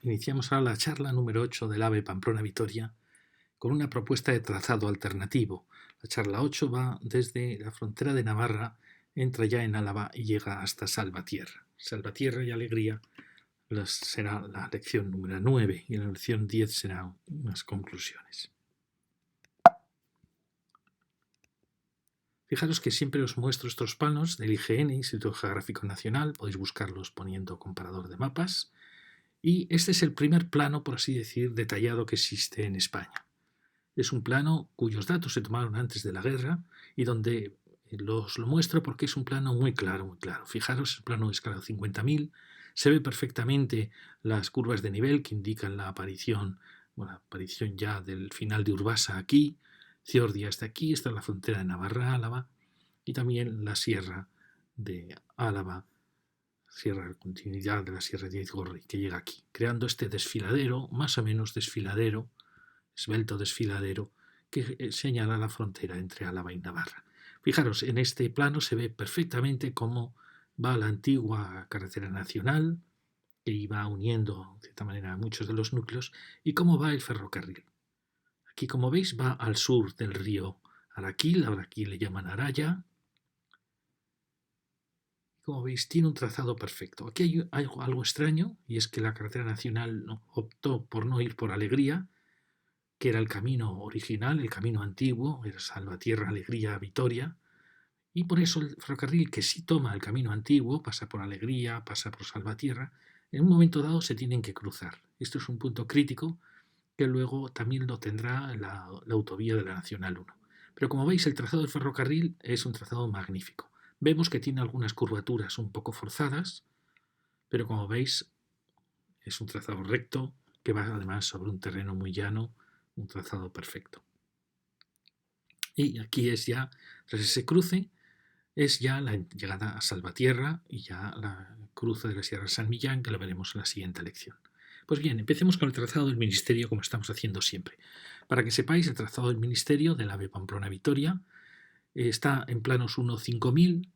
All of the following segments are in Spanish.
Iniciamos ahora la charla número 8 del AVE Pamplona-Vitoria con una propuesta de trazado alternativo. La charla 8 va desde la frontera de Navarra, entra ya en Álava y llega hasta Salvatierra. Salvatierra y Alegría será la lección número 9 y la lección 10 serán unas conclusiones. Fijaros que siempre os muestro estos planos del IGN, Instituto Geográfico Nacional, podéis buscarlos poniendo comparador de mapas. Y este es el primer plano, por así decir, detallado que existe en España. Es un plano cuyos datos se tomaron antes de la guerra y donde lo muestro porque es un plano muy claro, muy claro. Fijaros, el plano de escala 50.000, se ve perfectamente las curvas de nivel que indican la aparición ya del final de Urbasa aquí, Ciordia está aquí, está la frontera de Navarra-Álava y también la sierra de Álava, continuidad de la Sierra de Izgorri, que llega aquí, creando este desfiladero, más o menos desfiladero, esbelto desfiladero, que señala la frontera entre Álava y Navarra. Fijaros, en este plano se ve perfectamente cómo va la antigua carretera nacional, que iba uniendo, de cierta manera, a muchos de los núcleos, y cómo va el ferrocarril. Aquí, como veis, va al sur del río Araquil, ahora aquí le llaman Araya. Como veis, tiene un trazado perfecto. Aquí hay algo extraño, y es que la carretera nacional optó por no ir por Alegría, que era el camino original, el camino antiguo, era Salvatierra, Alegría, Vitoria, y por eso el ferrocarril que sí toma el camino antiguo, pasa por Alegría, pasa por Salvatierra, en un momento dado se tienen que cruzar. Esto es un punto crítico que luego también lo tendrá la autovía de la Nacional 1. Pero como veis, el trazado del ferrocarril es un trazado magnífico. Vemos que tiene algunas curvaturas un poco forzadas, pero como veis es un trazado recto que va además sobre un terreno muy llano, un trazado perfecto. Y aquí es ya, tras ese cruce, es ya la llegada a Salvatierra y ya la cruce de la Sierra San Millán, que lo veremos en la siguiente lección. Pues bien, empecemos con el trazado del Ministerio, como estamos haciendo siempre. Para que sepáis, el trazado del Ministerio del AVE Pamplona-Vitoria está en planos 1-5000,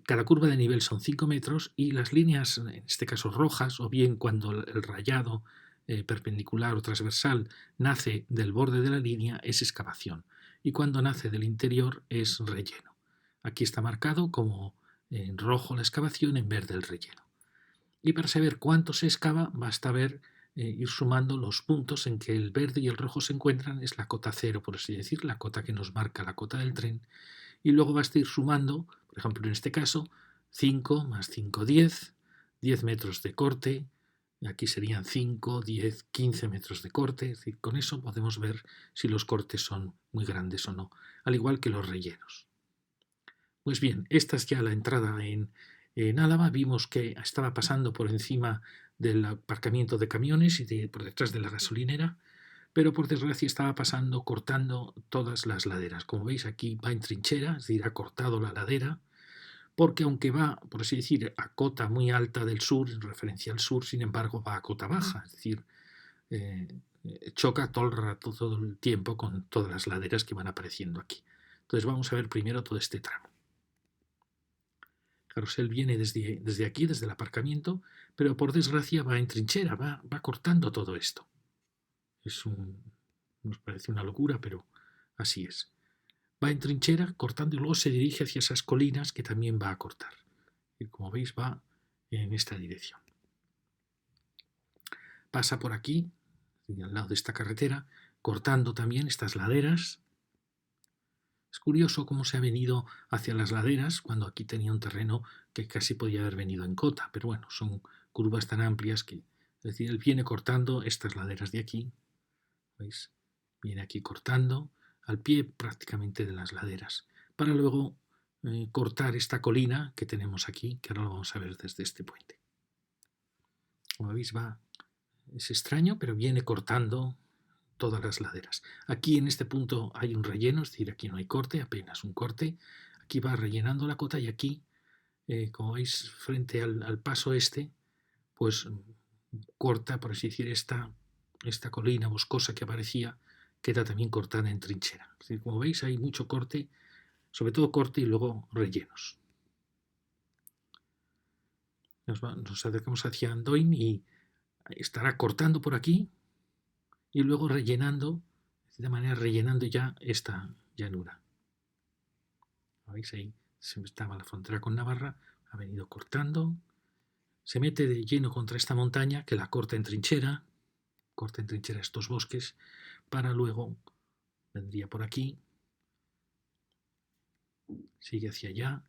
cada curva de nivel son 5 metros y las líneas, en este caso rojas, o bien cuando el rayado perpendicular o transversal nace del borde de la línea, es excavación, y cuando nace del interior es relleno. Aquí está marcado como en rojo la excavación, en verde el relleno. Y para saber cuánto se excava, basta ir sumando los puntos en que el verde y el rojo se encuentran, es la cota cero, por así decir, la cota que nos marca la cota del tren, y luego basta ir sumando, por ejemplo en este caso, 5 más 5, 10 metros de corte, y aquí serían 5, 10, 15 metros de corte, es decir, con eso podemos ver si los cortes son muy grandes o no, al igual que los rellenos. Pues bien, esta es ya la entrada en Álava. Vimos que estaba pasando por encima del aparcamiento de camiones y por detrás de la gasolinera, pero por desgracia estaba pasando cortando todas las laderas. Como veis, aquí va en trinchera, es decir, ha cortado la ladera, porque aunque va, por así decir, a cota muy alta del sur, en referencia al sur, sin embargo va a cota baja, es decir, choca todo el rato, todo el tiempo con todas las laderas que van apareciendo aquí. Entonces vamos a ver primero todo este tramo. Carrusel viene desde aquí, desde el aparcamiento, pero por desgracia va en trinchera, va cortando todo esto. Nos parece una locura, pero así es. Va en trinchera, cortando, y luego se dirige hacia esas colinas que también va a cortar. Y como veis, va en esta dirección. Pasa por aquí, al lado de esta carretera, cortando también estas laderas. Es curioso cómo se ha venido hacia las laderas cuando aquí tenía un terreno que casi podía haber venido en cota, pero bueno, son curvas tan amplias que, es decir, él viene cortando estas laderas de aquí, ¿veis? Viene aquí cortando al pie prácticamente de las laderas, para luego cortar esta colina que tenemos aquí, que ahora lo vamos a ver desde este puente. Como veis, es extraño, pero viene cortando todas las laderas. Aquí en este punto hay un relleno, es decir, aquí no hay corte, apenas un corte. Aquí va rellenando la cota y aquí, como veis, frente al paso este, pues corta, por así decir, esta colina boscosa que aparecía, queda también cortada en trinchera. Es decir, como veis, hay mucho corte, sobre todo corte y luego rellenos. Nos acercamos hacia Andoin y estará cortando por aquí y luego rellenando, de cierta manera rellenando ya esta llanura. ¿Veis? Ahí se estaba la frontera con Navarra, ha venido cortando, se mete de lleno contra esta montaña que la corta en trinchera estos bosques, para luego, vendría por aquí, sigue hacia allá.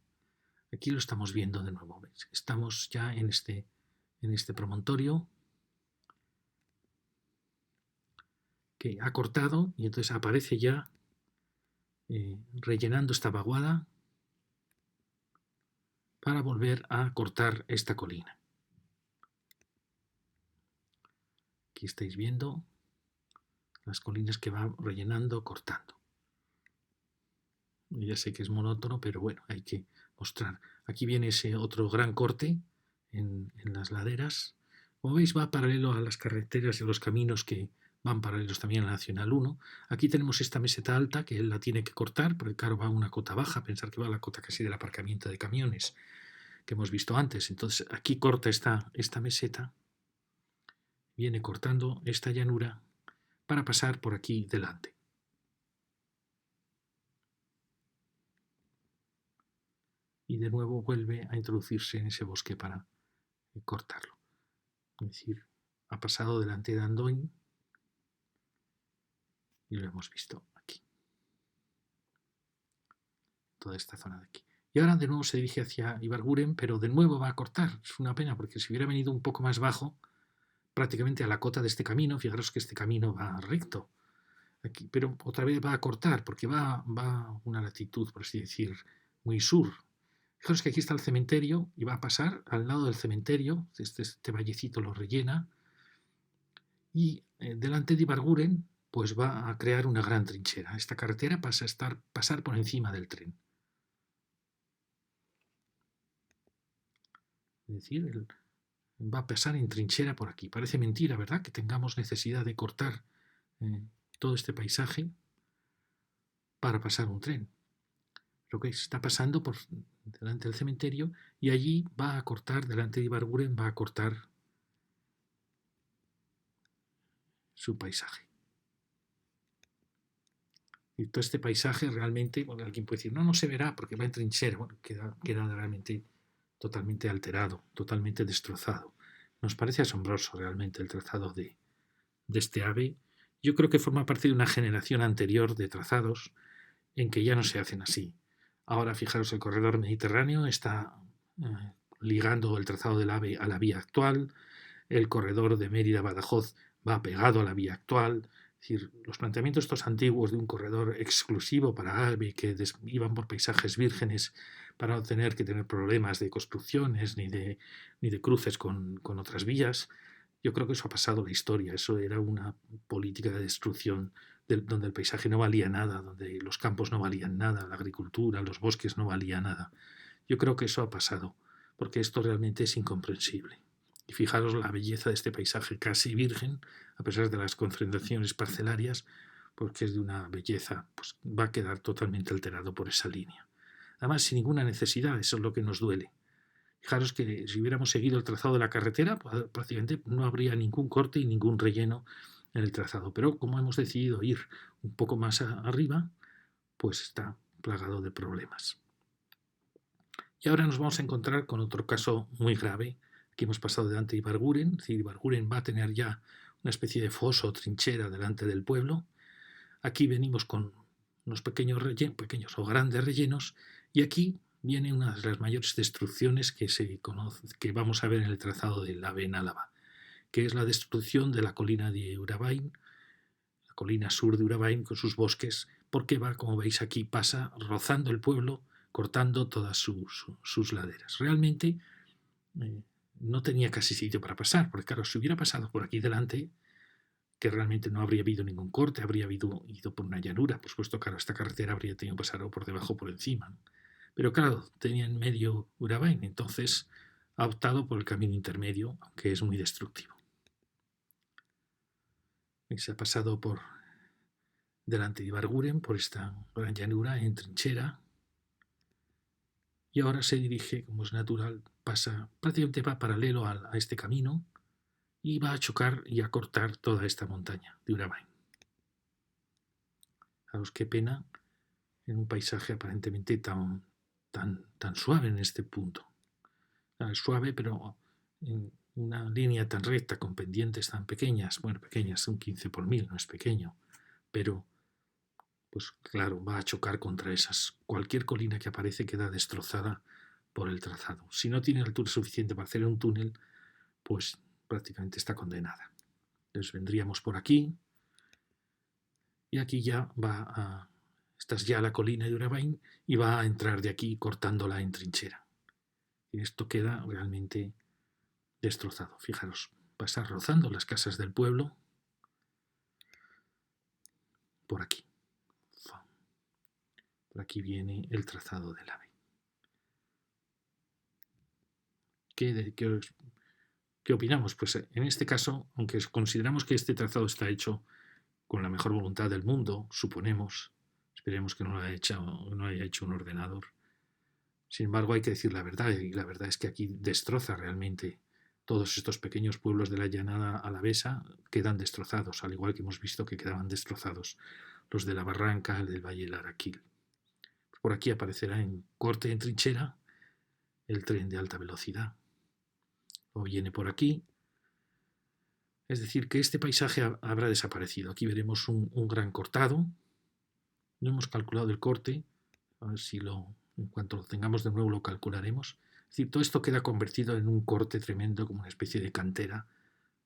Aquí lo estamos viendo de nuevo, ¿veis? Estamos ya en este promontorio que ha cortado y entonces aparece ya rellenando esta vaguada para volver a cortar esta colina. Aquí estáis viendo las colinas que va rellenando, cortando. Ya sé que es monótono, pero bueno, hay que mostrar. Aquí viene ese otro gran corte en las laderas. Como veis, va paralelo a las carreteras y a los caminos que van paralelos también a la Nacional 1. Aquí tenemos esta meseta alta que él la tiene que cortar, porque claro, va a una cota baja, pensar que va a la cota casi del aparcamiento de camiones que hemos visto antes. Entonces aquí corta esta meseta, viene cortando esta llanura para pasar por aquí delante. Y de nuevo vuelve a introducirse en ese bosque para cortarlo. Es decir, ha pasado delante de Andoin y lo hemos visto aquí. Toda esta zona de aquí. Y ahora de nuevo se dirige hacia Ibarguren, pero de nuevo va a cortar. Es una pena porque si hubiera venido un poco más bajo, prácticamente a la cota de este camino, fijaros que este camino va recto. Aquí, pero otra vez va a cortar porque va a una latitud, por así decir, muy sur. Fijaros que aquí está el cementerio y va a pasar al lado del cementerio, este vallecito lo rellena, y delante de Ibarguren pues va a crear una gran trinchera. Esta carretera pasa a pasar por encima del tren. Es decir, va a pasar en trinchera por aquí. Parece mentira, ¿verdad?, que tengamos necesidad de cortar todo este paisaje para pasar un tren. Lo que está pasando por delante del cementerio y allí va a cortar, delante de Ibarguren, va a cortar su paisaje. Y todo este paisaje realmente, bueno, alguien puede decir, no se verá porque va en trinchera. Bueno, queda realmente totalmente alterado, totalmente destrozado. Nos parece asombroso realmente el trazado de este ave. Yo creo que forma parte de una generación anterior de trazados en que ya no se hacen así. Ahora, fijaros, el corredor mediterráneo está ligando el trazado del ave a la vía actual. El corredor de Mérida-Badajoz va pegado a la vía actual. Es decir, los planteamientos estos antiguos de un corredor exclusivo para ave que iban por paisajes vírgenes para no tener que tener problemas de construcciones ni de cruces con otras vías, yo creo que eso ha pasado la historia. Eso era una política de destrucción donde el paisaje no valía nada, donde los campos no valían nada, la agricultura, los bosques no valían nada. Yo creo que eso ha pasado, porque esto realmente es incomprensible. Y fijaros la belleza de este paisaje casi virgen, a pesar de las concentraciones parcelarias, porque es de una belleza, pues va a quedar totalmente alterado por esa línea. Además, sin ninguna necesidad, eso es lo que nos duele. Fijaros que si hubiéramos seguido el trazado de la carretera, prácticamente no habría ningún corte y ningún relleno en el trazado. Pero como hemos decidido ir un poco más arriba, pues está plagado de problemas. Y ahora nos vamos a encontrar con otro caso muy grave. Aquí hemos pasado delante de Ibarguren, es decir, Ibarguren va a tener ya una especie de foso o trinchera delante del pueblo. Aquí venimos con unos pequeños o grandes rellenos, y aquí viene una de las mayores destrucciones que vamos a ver en el trazado del AVE en Álava, que es la destrucción de la colina de Urabain, la colina sur de Urabain con sus bosques, porque va, como veis aquí, pasa rozando el pueblo, cortando todas sus laderas. Realmente no tenía casi sitio para pasar, porque claro, si hubiera pasado por aquí delante, que realmente no habría habido ningún corte, habría ido por una llanura. Por supuesto, claro, esta carretera habría tenido que pasar por debajo o por encima. Pero claro, tenía en medio Urabain, entonces ha optado por el camino intermedio, aunque es muy destructivo. Y se ha pasado por delante de Ibarguren, por esta gran llanura en trinchera, y ahora se dirige, como es natural, prácticamente va paralelo a este camino, y va a chocar y a cortar toda esta montaña de Urabain. Fijaros qué pena en un paisaje aparentemente tan suave en este punto. Es suave, pero en una línea tan recta con pendientes tan pequeñas, bueno, pequeñas, un 15 por 1000, no es pequeño, pero pues claro, va a chocar contra esas. Cualquier colina que aparece queda destrozada por el trazado. Si no tiene altura suficiente para hacer un túnel, pues prácticamente está condenada. Entonces vendríamos por aquí y aquí ya va a... Esta es ya la colina de Urabain y va a entrar de aquí cortándola en trinchera. Y esto queda realmente destrozado. Fijaros, va a estar rozando las casas del pueblo por aquí. Por aquí viene el trazado del AVE. ¿Qué opinamos? Pues en este caso, aunque consideramos que este trazado está hecho con la mejor voluntad del mundo, suponemos, esperemos que no lo haya hecho un ordenador. Sin embargo, hay que decir la verdad, y la verdad es que aquí destroza realmente todos estos pequeños pueblos de la llanada alavesa, quedan destrozados, al igual que hemos visto que quedaban destrozados los de la Barranca, el del Valle del Araquil. Por aquí aparecerá en corte en trinchera el tren de alta velocidad. O viene por aquí. Es decir, que este paisaje habrá desaparecido. Aquí veremos un gran cortado. No hemos calculado el corte. A ver si en cuanto lo tengamos de nuevo lo calcularemos. Es decir, todo esto queda convertido en un corte tremendo, como una especie de cantera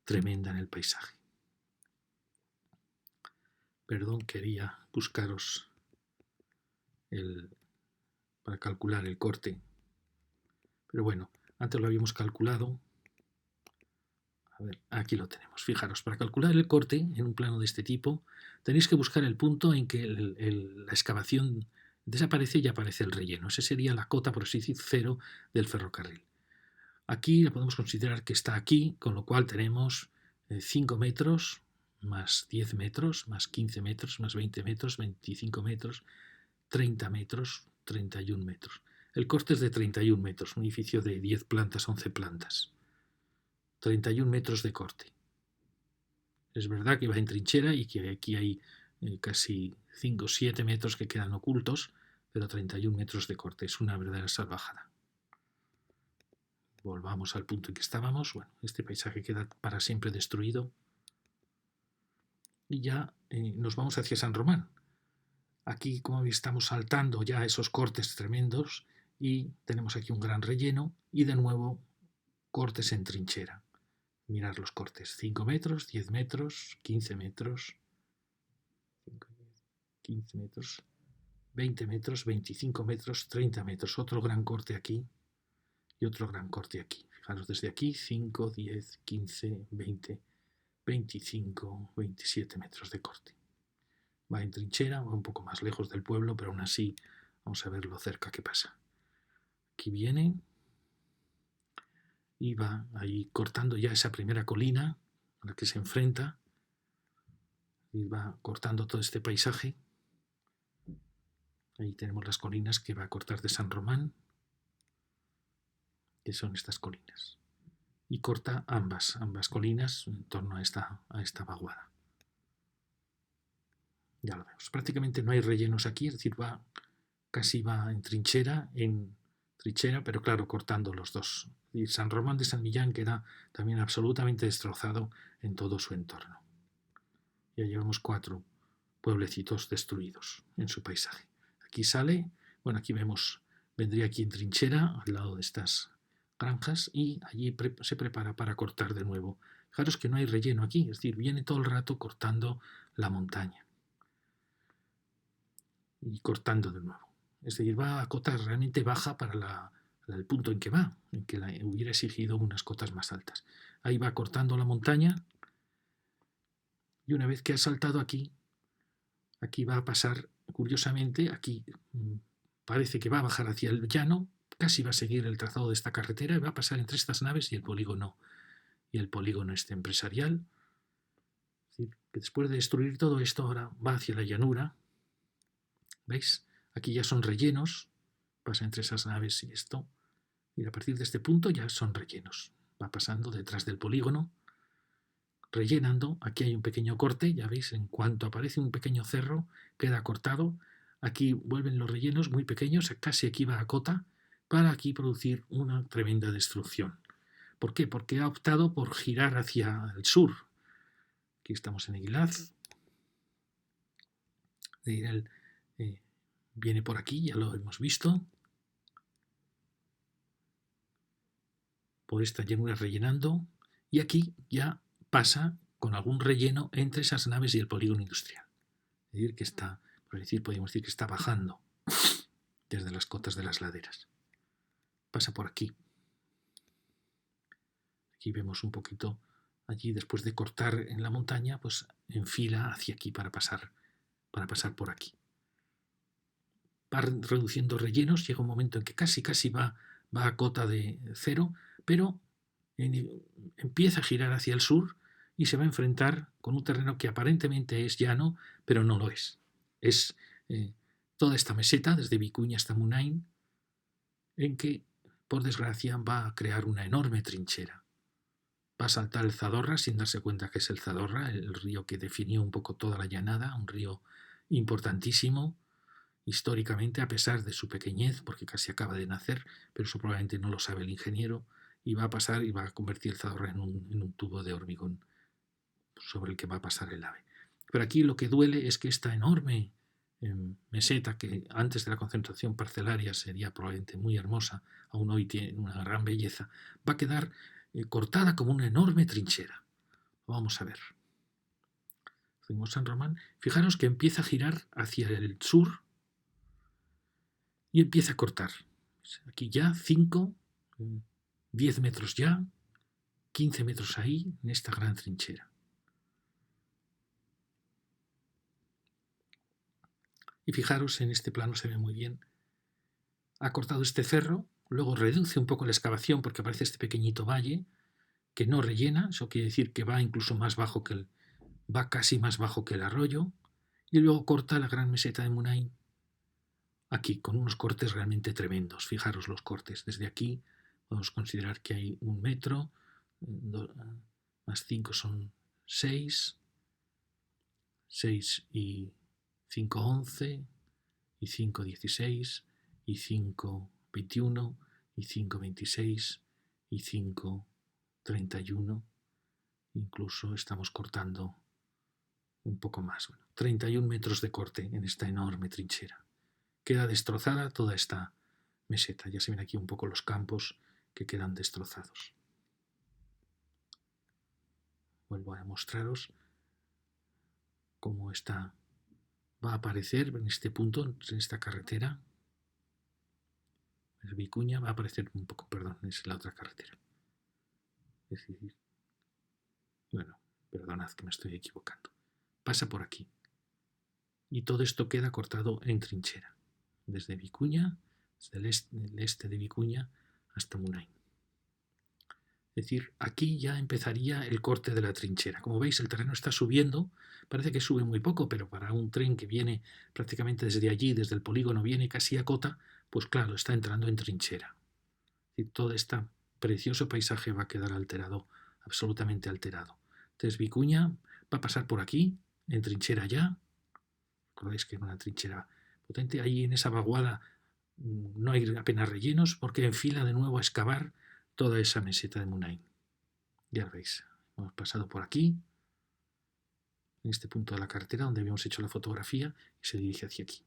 tremenda en el paisaje. Perdón, quería buscaros para calcular el corte. Pero bueno, antes lo habíamos calculado. A ver, aquí lo tenemos. Fijaros, para calcular el corte en un plano de este tipo, tenéis que buscar el punto en que la excavación desaparece y aparece el relleno. Ese sería la cota, por así decir, cero del ferrocarril. Aquí la podemos considerar que está aquí, con lo cual tenemos 5 metros, más 10 metros, más 15 metros, más 20 metros, 25 metros, 30 metros, 31 metros. El corte es de 31 metros, un edificio de 10 plantas, 11 plantas. 31 metros de corte. Es verdad que va en trinchera y que aquí hay casi 5 o 7 metros que quedan ocultos, pero 31 metros de corte. Es una verdadera salvajada. Volvamos al punto en que estábamos. Bueno, este paisaje queda para siempre destruido. Y ya nos vamos hacia San Román. Aquí, como veis, estamos saltando ya esos cortes tremendos y tenemos aquí un gran relleno y de nuevo cortes en trinchera. Mirar los cortes, 5 metros, 10 metros, 15 metros, 15 metros, 20 metros, 25 metros, 30 metros. Otro gran corte aquí y otro gran corte aquí. Fijaros desde aquí, 5, 10, 15, 20, 25, 27 metros de corte. Va en trinchera, va un poco más lejos del pueblo, pero aún así vamos a ver lo cerca que pasa. Aquí viene y va ahí cortando ya esa primera colina a la que se enfrenta y va cortando todo este paisaje. Ahí tenemos las colinas que va a cortar de San Román, que son estas colinas. Y corta ambas colinas en torno a esta vaguada. Ya lo vemos. Prácticamente no hay rellenos aquí, es decir, casi va en trinchera, pero claro, cortando los dos. Y San Román de San Millán queda también absolutamente destrozado en todo su entorno. Ya llevamos 4 pueblecitos destruidos en su paisaje. Aquí sale, bueno, aquí vendría aquí en trinchera, al lado de estas granjas, y allí se prepara para cortar de nuevo. Fijaros que no hay relleno aquí, es decir, viene todo el rato cortando la montaña. Y cortando de nuevo. Es decir, va a cotas realmente baja para el punto en que va, en que hubiera exigido unas cotas más altas. Ahí va cortando la montaña y una vez que ha saltado aquí va a pasar, curiosamente, aquí parece que va a bajar hacia el llano, casi va a seguir el trazado de esta carretera y va a pasar entre estas naves y el polígono este empresarial. Es decir, que después de destruir todo esto ahora va hacia la llanura. ¿Veis? Aquí ya son rellenos, pasa entre esas naves y esto, y a partir de este punto ya son rellenos. Va pasando detrás del polígono rellenando. Aquí hay un pequeño corte, ya veis, en cuanto aparece un pequeño cerro, queda cortado. Aquí vuelven los rellenos muy pequeños, casi aquí va a cota, para aquí producir una tremenda destrucción. ¿Por qué? Porque ha optado por girar hacia el sur. Aquí estamos en Eilat. Viene por aquí, ya lo hemos visto. Por esta llanura rellenando. Y aquí ya pasa con algún relleno entre esas naves y el polígono industrial. Es decir, que está, podríamos decir que está bajando desde las cotas de las laderas. Pasa por aquí. Aquí vemos un poquito, allí después de cortar en la montaña, pues enfila hacia aquí para pasar por aquí. Va reduciendo rellenos, llega un momento en que casi va a cota de cero, pero empieza a girar hacia el sur y se va a enfrentar con un terreno que aparentemente es llano, pero no lo es. Es toda esta meseta, desde Vicuña hasta Munain, en que, por desgracia, va a crear una enorme trinchera. Va a saltar el Zadorra sin darse cuenta que es el Zadorra, el río que definió un poco toda la llanada, un río importantísimo históricamente, a pesar de su pequeñez, porque casi acaba de nacer, pero eso probablemente no lo sabe el ingeniero, y va a pasar y va a convertir el Zadorra en un tubo de hormigón sobre el que va a pasar el ave. Pero aquí lo que duele es que esta enorme meseta, que antes de la concentración parcelaria sería probablemente muy hermosa, aún hoy tiene una gran belleza, va a quedar cortada como una enorme trinchera. Vamos a ver. Fuimos San Román. Fijaros que empieza a girar hacia el sur y empieza a cortar. Aquí ya 5, 10 metros ya, 15 metros ahí, en esta gran trinchera. Y fijaros, en este plano se ve muy bien. Ha cortado este cerro, luego reduce un poco la excavación porque aparece este pequeñito valle que no rellena, eso quiere decir que va incluso más bajo va casi más bajo que el arroyo, y luego corta la gran meseta de Munain aquí, con unos cortes realmente tremendos. Fijaros los cortes. Desde aquí podemos considerar que hay 1 metro, más 5 son 6, 6 y 5, 11, y 5, 16, y 5, 21, y 5, 26, y 5, 31. Incluso estamos cortando un poco más. Bueno, 31 metros de corte en esta enorme trinchera. Queda destrozada toda esta meseta. Ya se ven aquí un poco los campos que quedan destrozados. Vuelvo a mostraros cómo está. Va a aparecer en este punto, en esta carretera. Es Vicuña, va a aparecer un poco, perdón, es la otra carretera. Es decir, bueno, perdonad que me estoy equivocando. Pasa por aquí. Y todo esto queda cortado en trinchera. Desde Vicuña, desde el este de Vicuña hasta Munain. Es decir, aquí ya empezaría el corte de la trinchera. Como veis, el terreno está subiendo, parece que sube muy poco, pero para un tren que viene prácticamente desde allí, desde el polígono, viene casi a cota, pues claro, está entrando en trinchera. Es decir, todo este precioso paisaje va a quedar alterado, absolutamente alterado. Entonces Vicuña va a pasar por aquí, en trinchera ya. Recordáis que era una trinchera potente. Ahí en esa vaguada no hay apenas rellenos porque enfila de nuevo a excavar toda esa meseta de Munain. Ya veis, hemos pasado por aquí, en este punto de la carretera donde habíamos hecho la fotografía, y se dirige hacia aquí.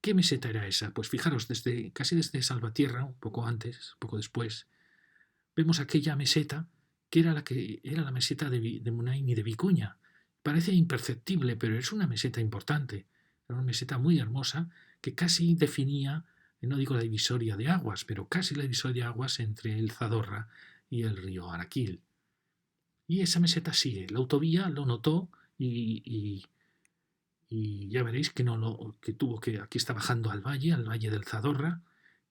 ¿Qué meseta era esa? Pues fijaros, casi desde Salvatierra, un poco antes, un poco después, vemos aquella meseta que era la meseta de Munain y de Vicuña. Parece imperceptible, pero es una meseta importante. Era una meseta muy hermosa que casi definía, no digo la divisoria de aguas, pero casi la divisoria de aguas entre el Zadorra y el río Araquil. Y esa meseta sigue. La autovía lo notó y ya veréis que aquí está bajando al valle del Zadorra,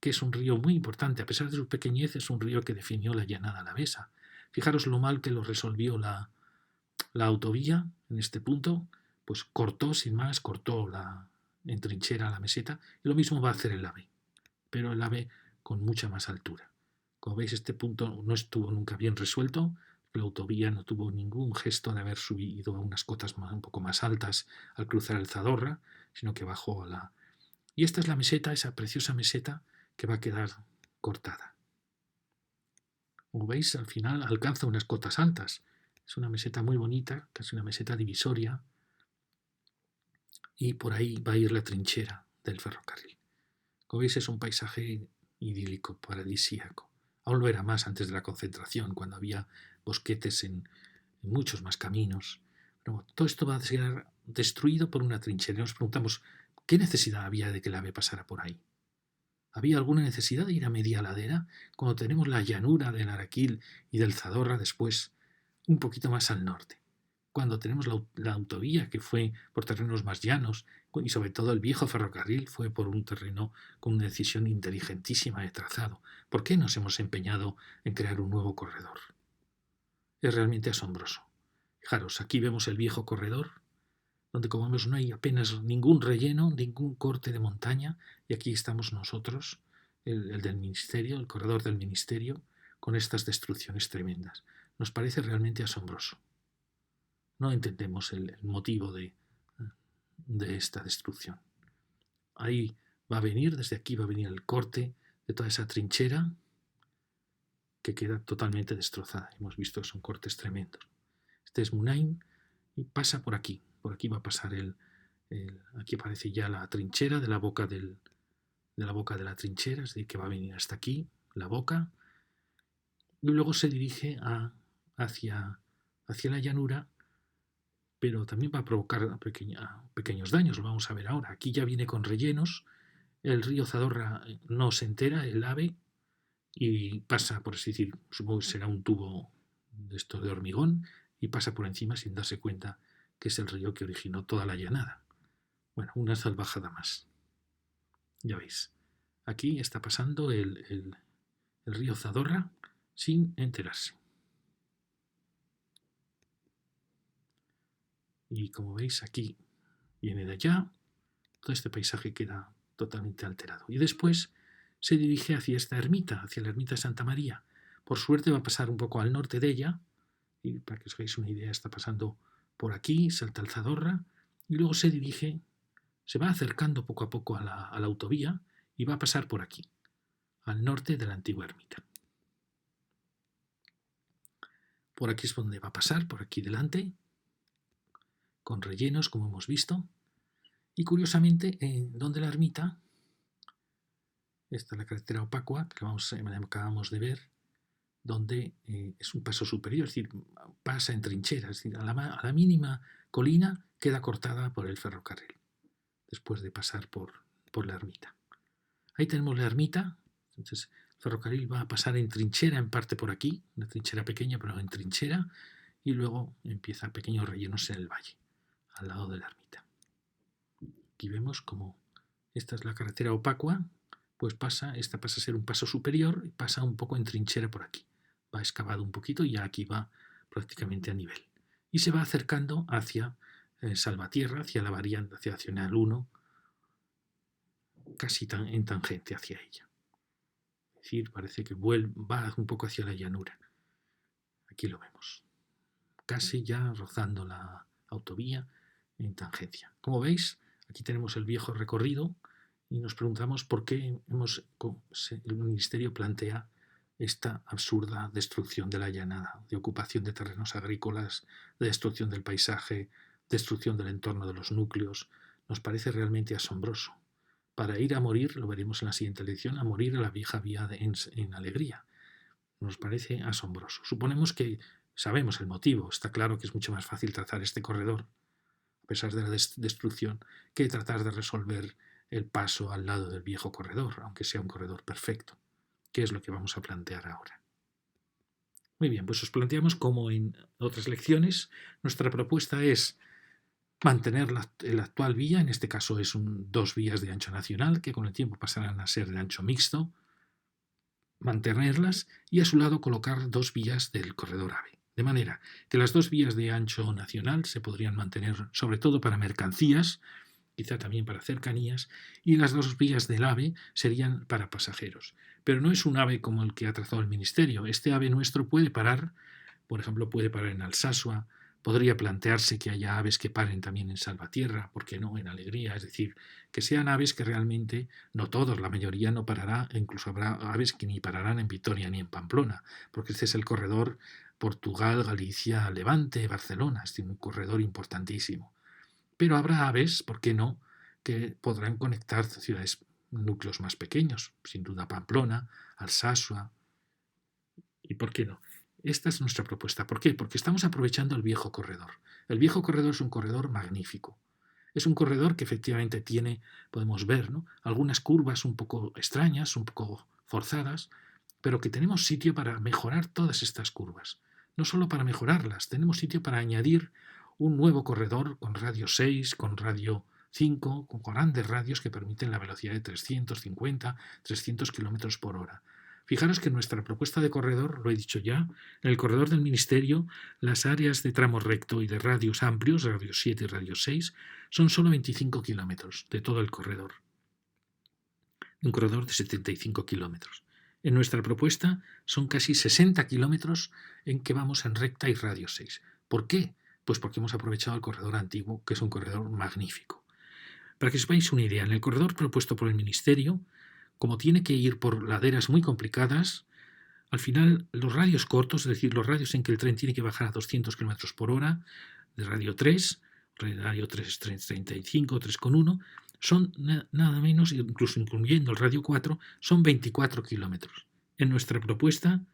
que es un río muy importante. A pesar de su pequeñez, es un río que definió la llanada alavesa. Fijaros lo mal que lo resolvió la autovía en este punto, pues cortó sin más, en trinchera la meseta, y lo mismo va a hacer el AVE, pero el AVE con mucha más altura. Como veis, este punto no estuvo nunca bien resuelto, La autovía no tuvo ningún gesto de haber subido a unas cotas un poco más altas al cruzar el Zadorra, sino que bajó a la... Y esta es la meseta, esa preciosa meseta que va a quedar cortada. Como veis, al final alcanza unas cotas altas. Es una meseta muy bonita, casi una meseta divisoria, y por ahí va a ir la trinchera del ferrocarril. Como veis, es un paisaje idílico, paradisíaco. Aún lo era más antes de la concentración, cuando había bosquetes en muchos más caminos. Pero todo esto va a ser destruido por una trinchera. Y nos preguntamos, ¿qué necesidad había de que el AVE pasara por ahí? ¿Había alguna necesidad de ir a media ladera cuando tenemos la llanura del Araquil y del Zadorra después, un poquito más al norte? Cuando tenemos la autovía que fue por terrenos más llanos y sobre todo el viejo ferrocarril fue por un terreno con una decisión inteligentísima de trazado. ¿Por qué nos hemos empeñado en crear un nuevo corredor? Es realmente asombroso. Fijaros, aquí vemos el viejo corredor, donde como vemos no hay apenas ningún relleno, ningún corte de montaña, y aquí estamos nosotros, el del ministerio, el corredor del ministerio, con estas destrucciones tremendas. Nos parece realmente asombroso. No entendemos el motivo de esta destrucción. Ahí va a venir, desde aquí va a venir el corte de toda esa trinchera que queda totalmente destrozada. Hemos visto que son cortes tremendos. Este es Munain y pasa por aquí. Por aquí va a pasar aquí aparece ya la trinchera de la boca de la trinchera, es decir, que va a venir hasta aquí, la boca, y luego se dirige hacia la llanura, pero también va a provocar pequeños daños, lo vamos a ver ahora. Aquí ya viene con rellenos, el río Zadorra no se entera, el AVE, y pasa, por así decir, supongo que será un tubo de esto de hormigón, y pasa por encima sin darse cuenta que es el río que originó toda la llanada. Bueno, una salvajada más. Ya veis, aquí está pasando el río Zadorra sin enterarse. Y como veis, aquí viene de allá, todo este paisaje queda totalmente alterado. Y después se dirige hacia esta ermita, hacia la ermita de Santa María. Por suerte va a pasar un poco al norte de ella, y para que os hagáis una idea, está pasando por aquí, salta el Zadorra, y luego se dirige, se va acercando poco a poco a la autovía y va a pasar por aquí, al norte de la antigua ermita. Por aquí es donde va a pasar, por aquí delante, con rellenos, como hemos visto. Y curiosamente, donde la ermita, esta es la carretera Opacua, que acabamos de ver, donde es un paso superior, es decir, pasa en trincheras, es decir, a la mínima colina queda cortada por el ferrocarril, después de pasar por la ermita. Ahí tenemos la ermita, entonces el ferrocarril va a pasar en trinchera en parte por aquí, una trinchera pequeña pero en trinchera, y luego empieza pequeños rellenos en el valle, al lado de la ermita. Aquí vemos como esta es la carretera Opacua, pues esta pasa a ser un paso superior y pasa un poco en trinchera por aquí. Va excavado un poquito y ya aquí va prácticamente a nivel. Y se va acercando hacia Salvatierra, hacia la variante, hacia Nacional 1, casi en tangente hacia ella. Es decir, parece que va un poco hacia la llanura. Aquí lo vemos. Casi ya rozando la autovía en tangencia. Como veis, aquí tenemos el viejo recorrido y nos preguntamos por qué el Ministerio plantea esta absurda destrucción de la llanada, de ocupación de terrenos agrícolas, de destrucción del paisaje, destrucción del entorno de los núcleos. Nos parece realmente asombroso. Para ir a morir, lo veremos en la siguiente lección, a morir a la vieja vía en alegría. Nos parece asombroso. Suponemos que sabemos el motivo. Está claro que es mucho más fácil trazar este corredor, a pesar de la destrucción, que tratar de resolver el paso al lado del viejo corredor, aunque sea un corredor perfecto. ¿Qué es lo que vamos a plantear ahora? Muy bien, pues os planteamos como en otras lecciones, nuestra propuesta es mantener la actual vía, en este caso es 2 vías de ancho nacional, que con el tiempo pasarán a ser de ancho mixto, mantenerlas y a su lado colocar 2 vías del corredor AVE. De manera que las 2 vías de ancho nacional se podrían mantener sobre todo para mercancías, quizá también para cercanías, y las 2 vías del AVE serían para pasajeros. Pero no es un AVE como el que ha trazado el Ministerio. Este AVE nuestro puede parar por ejemplo, puede parar en Alsasua, podría plantearse que haya aves que paren también en Salvatierra, ¿por qué no? En Alegría, es decir, que sean aves que realmente, no todos, la mayoría no parará, e incluso habrá aves que ni pararán en Vitoria ni en Pamplona, porque este es el corredor Portugal, Galicia, Levante, Barcelona, es decir, un corredor importantísimo. Pero habrá aves, ¿por qué no?, que podrán conectar ciudades, núcleos más pequeños, sin duda Pamplona, Alsasua, ¿y por qué no? Esta es nuestra propuesta. ¿Por qué? Porque estamos aprovechando el viejo corredor. El viejo corredor es un corredor magnífico. Es un corredor que efectivamente tiene, podemos ver, ¿no?, algunas curvas un poco extrañas, un poco forzadas, pero que tenemos sitio para mejorar todas estas curvas. No solo para mejorarlas, tenemos sitio para añadir un nuevo corredor con radio 6, con radio 5, con grandes radios que permiten la velocidad de 350, 300 kilómetros por hora. Fijaros que nuestra propuesta de corredor, lo he dicho ya, en el corredor del Ministerio, las áreas de tramo recto y de radios amplios, radio 7 y radio 6, son solo 25 kilómetros de todo el corredor. Un corredor de 75 kilómetros. En nuestra propuesta son casi 60 kilómetros en que vamos en recta y radio 6. ¿Por qué? Pues porque hemos aprovechado el corredor antiguo, que es un corredor magnífico. Para que os veáis una idea, en el corredor propuesto por el Ministerio, como tiene que ir por laderas muy complicadas, al final los radios cortos, es decir, los radios en que el tren tiene que bajar a 200 km por hora, de radio 3, radio 3, 35, 3,1, son nada menos, incluso incluyendo el radio 4, son 24 kilómetros. En nuestra propuesta,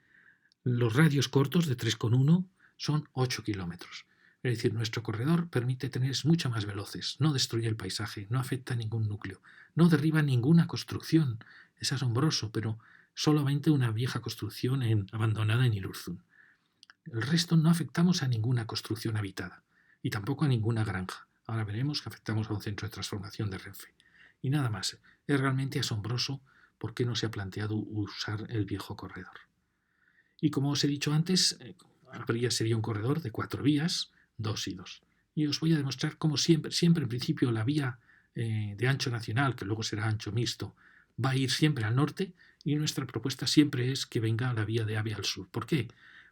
los radios cortos de 3,1 son 8 kilómetros. Es decir, nuestro corredor permite trenes mucho más veloces, no destruye el paisaje, no afecta a ningún núcleo, no derriba ninguna construcción. Es asombroso, pero solamente una vieja construcción abandonada en Irurzun. El resto no afectamos a ninguna construcción habitada y tampoco a ninguna granja. Ahora veremos que afectamos a un centro de transformación de Renfe. Y nada más. Es realmente asombroso por qué no se ha planteado usar el viejo corredor. Y como os he dicho antes, sería un corredor de 4 vías, 2 y 2. Y os voy a demostrar cómo siempre en principio la vía de ancho nacional, que luego será ancho mixto, va a ir siempre al norte, y nuestra propuesta siempre es que venga la vía de AVE al sur. ¿Por qué?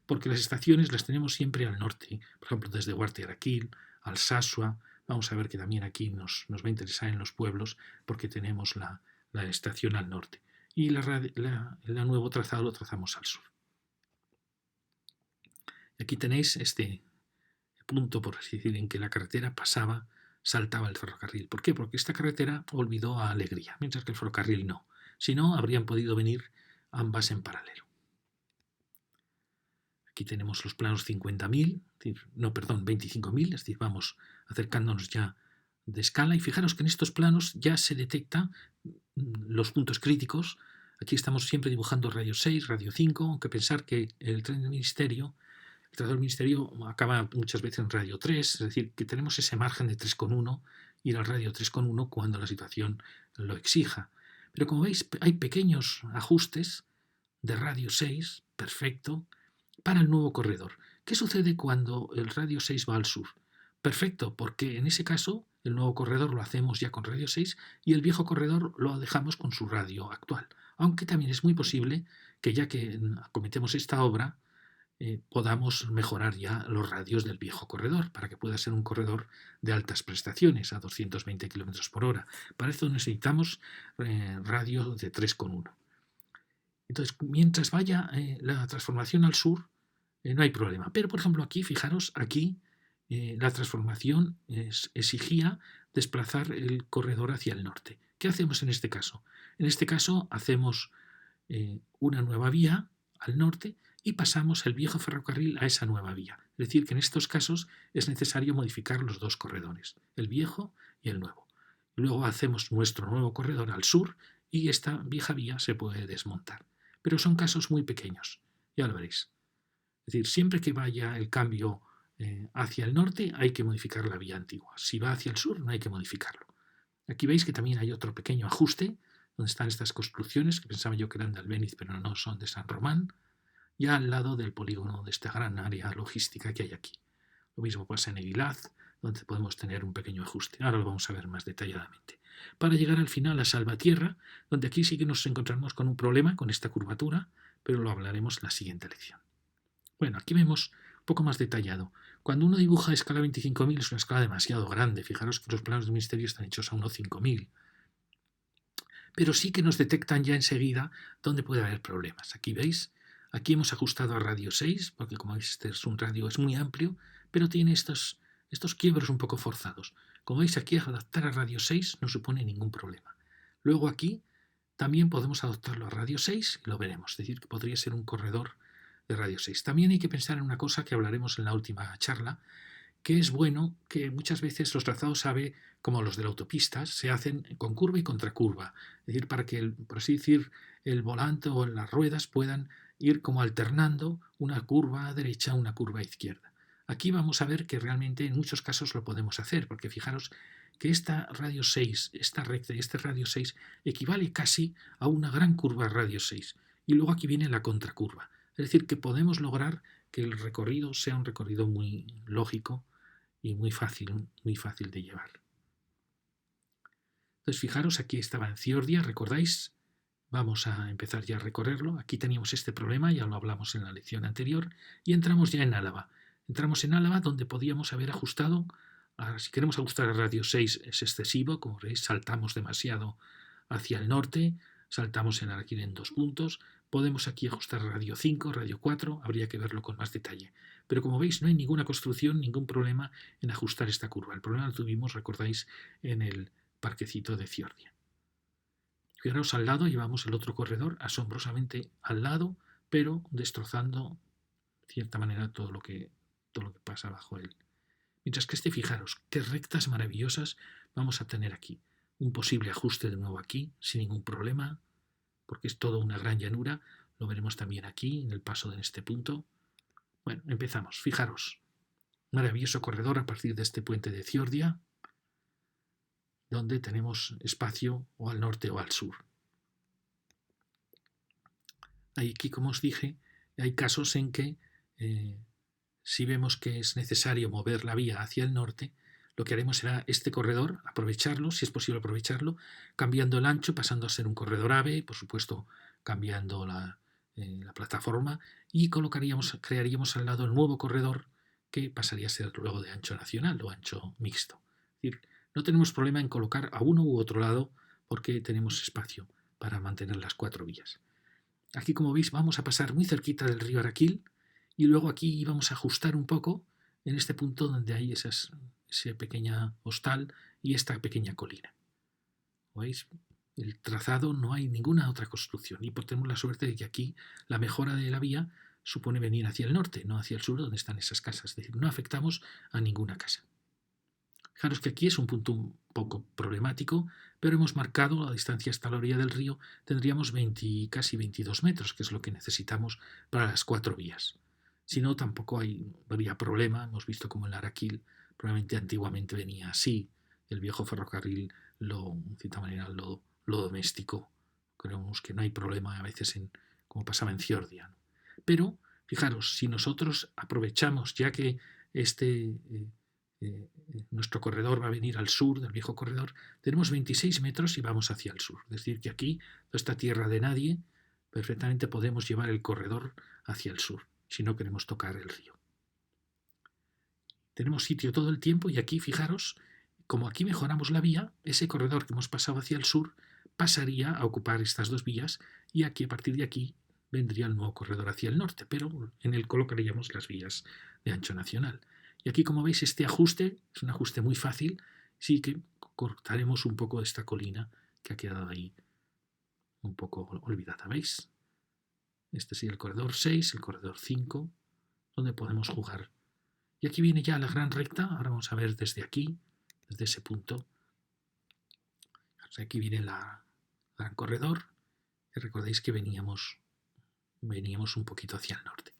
Porque las estaciones las tenemos siempre al norte, por ejemplo, desde Huarte de Araquil, Alsasua. Vamos a ver que también aquí nos va a interesar en los pueblos, porque tenemos la estación al norte. Y el nuevo trazado lo trazamos al sur. Aquí tenéis este punto, por así decir, en que la carretera saltaba el ferrocarril. ¿Por qué? Porque esta carretera olvidó a Alegría, mientras que el ferrocarril no. Si no, habrían podido venir ambas en paralelo. Aquí tenemos los planos 50.000, 25.000, es decir, vamos acercándonos ya de escala. Y fijaros que en estos planos ya se detectan los puntos críticos. Aquí estamos siempre dibujando radio 6, radio 5, aunque pensar que el tren del Ministerio, el trazado del Ministerio acaba muchas veces en radio 3, es decir, que tenemos ese margen de 3,1, ir al radio 3,1 cuando la situación lo exija. Pero como veis, hay pequeños ajustes de radio 6, perfecto, para el nuevo corredor. ¿Qué sucede cuando el radio 6 va al sur? Perfecto, porque en ese caso el nuevo corredor lo hacemos ya con radio 6 y el viejo corredor lo dejamos con su radio actual. Aunque también es muy posible que ya que acometemos esta obra, podamos mejorar ya los radios del viejo corredor para que pueda ser un corredor de altas prestaciones a 220 km por hora. Para esto necesitamos radio de 3,1. Entonces, mientras vaya la transformación al sur, no hay problema. Pero, por ejemplo, aquí, fijaros, aquí la transformación exigía desplazar el corredor hacia el norte. ¿Qué hacemos en este caso? En este caso hacemos una nueva vía al norte y pasamos el viejo ferrocarril a esa nueva vía. Es decir, que en estos casos es necesario modificar los dos corredores, el viejo y el nuevo. Luego hacemos nuestro nuevo corredor al sur y esta vieja vía se puede desmontar. Pero son casos muy pequeños, ya lo veréis. Es decir, siempre que vaya el cambio hacia el norte hay que modificar la vía antigua. Si va hacia el sur no hay que modificarlo. Aquí veis que también hay otro pequeño ajuste donde están estas construcciones que pensaba yo que eran de Albéniz pero no, son de San Román, ya al lado del polígono de esta gran área logística que hay aquí. Lo mismo pasa en Eguilaz, donde podemos tener un pequeño ajuste. Ahora lo vamos a ver más detalladamente. Para llegar al final a Salvatierra, donde aquí sí que nos encontramos con un problema con esta curvatura, pero lo hablaremos en la siguiente lección. Bueno, aquí vemos poco más detallado. Cuando uno dibuja a escala 25.000 es una escala demasiado grande. Fijaros que los planos del ministerio están hechos a 1.5000. Pero sí que nos detectan ya enseguida dónde puede haber problemas. Aquí veis, aquí hemos ajustado a radio 6, porque como veis este es un radio, es muy amplio, pero tiene estos quiebros un poco forzados. Como veis aquí, adaptar a radio 6 no supone ningún problema. Luego aquí también podemos adaptarlo a radio 6 y lo veremos, es decir, que podría ser un corredor de radio 6. También hay que pensar en una cosa que hablaremos en la última charla, que es bueno que muchas veces los trazados AVE, como los de la autopista, se hacen con curva y contracurva. Es decir, para que, por así decir, el volante o las ruedas puedan ir como alternando una curva a derecha, una curva a izquierda. Aquí vamos a ver que realmente en muchos casos lo podemos hacer, porque fijaros que esta radio 6, esta recta y este radio 6 equivale casi a una gran curva radio 6. Y luego aquí viene la contracurva. Es decir, que podemos lograr que el recorrido sea un recorrido muy lógico y muy fácil de llevar. Entonces, fijaros, aquí estaba en Ciordia, ¿recordáis? Vamos a empezar ya a recorrerlo. Aquí teníamos este problema, ya lo hablamos en la lección anterior, y entramos ya en Álava. Entramos en Álava donde podíamos haber ajustado, si queremos ajustar a radio 6 es excesivo, como veis saltamos demasiado hacia el norte, saltamos en Araquil en 2 puntos, podemos aquí ajustar radio 5, radio 4, habría que verlo con más detalle. Pero como veis no hay ninguna construcción, ningún problema en ajustar esta curva. El problema lo tuvimos, recordáis, en el parquecito de Ciordia. Fijaros, al lado llevamos el otro corredor, asombrosamente al lado, pero destrozando de cierta manera todo lo que pasa bajo él. Mientras que fijaros, qué rectas maravillosas vamos a tener aquí. Un posible ajuste de nuevo aquí, sin ningún problema, porque es toda una gran llanura. Lo veremos también aquí, en el paso de este punto. Bueno, empezamos. Fijaros, maravilloso corredor a partir de este puente de Ciordia, donde tenemos espacio o al norte o al sur. Aquí, como os dije, hay casos en que si vemos que es necesario mover la vía hacia el norte, lo que haremos será este corredor, aprovecharlo, si es posible aprovecharlo, cambiando el ancho, pasando a ser un corredor AVE, por supuesto cambiando la plataforma, y crearíamos al lado el nuevo corredor que pasaría a ser luego de ancho nacional o ancho mixto. Es decir, no tenemos problema en colocar a uno u otro lado porque tenemos espacio para mantener las 4 vías. Aquí, como veis, vamos a pasar muy cerquita del río Araquil y luego aquí vamos a ajustar un poco en este punto donde hay ese pequeña hostal y esta pequeña colina. ¿Veis? El trazado no hay ninguna otra construcción y tenemos la suerte de que aquí la mejora de la vía supone venir hacia el norte, no hacia el sur donde están esas casas. Es decir, no afectamos a ninguna casa. Fijaros que aquí es un punto un poco problemático, pero hemos marcado la distancia hasta la orilla del río, tendríamos casi 22 metros, que es lo que necesitamos para las 4 vías. Si no, tampoco habría problema. Hemos visto como el Araquil probablemente antiguamente venía así. El viejo ferrocarril de cierta manera lo domesticó. Creemos que no hay problema a veces como pasaba en Ciordia. Pero, fijaros, si nosotros aprovechamos, ya que nuestro corredor va a venir al sur del viejo corredor, tenemos 26 metros y vamos hacia el sur. Es decir, que aquí, toda esta tierra de nadie, perfectamente podemos llevar el corredor hacia el sur, si no queremos tocar el río. Tenemos sitio todo el tiempo y aquí, fijaros, como aquí mejoramos la vía, ese corredor que hemos pasado hacia el sur pasaría a ocupar estas 2 vías y aquí, a partir de aquí, vendría el nuevo corredor hacia el norte, pero en él colocaríamos las vías de ancho nacional. Y aquí, como veis, este ajuste es un ajuste muy fácil, sí que cortaremos un poco esta colina que ha quedado ahí un poco olvidada, ¿veis? Este sería el corredor 6, el corredor 5, donde podemos jugar. Y aquí viene ya la gran recta, ahora vamos a ver desde aquí, desde ese punto. Aquí viene el gran corredor, y recordáis que veníamos un poquito hacia el norte.